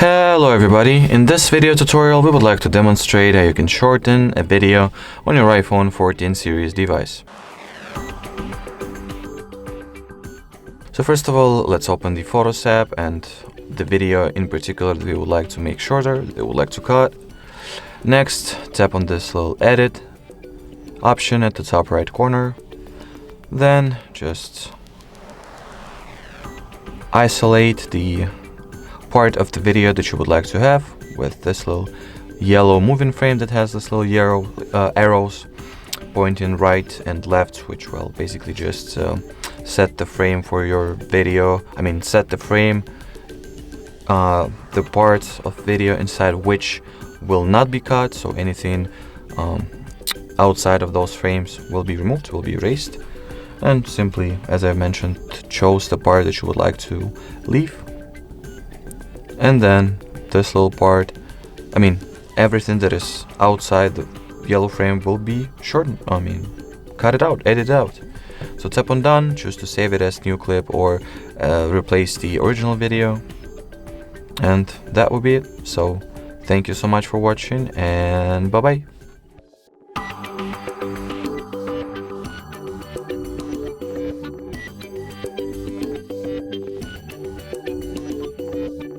Hello everybody, in this video tutorial we would like to demonstrate how you can shorten a video on your iPhone 14 series device. So first of all, let's open the Photos app and the video in particular that we would like to make shorter, that we would like to cut. Next, tap on this little edit option at the top right corner. Then just isolate the part of the video that you would like to have with this little yellow moving frame that has this little yellow arrows pointing right and left, which will basically just set the frame for your video. Set the frame, the parts of video inside which will not be cut, so anything outside of those frames will be removed, will be erased. And simply, as I mentioned, choose the part that you would like to leave. And then this little part, everything that is outside the yellow frame will be shortened. Cut it out, edit it out. So tap on done, choose to save it as new clip or replace the original video. And that will be it. So thank you so much for watching and bye bye.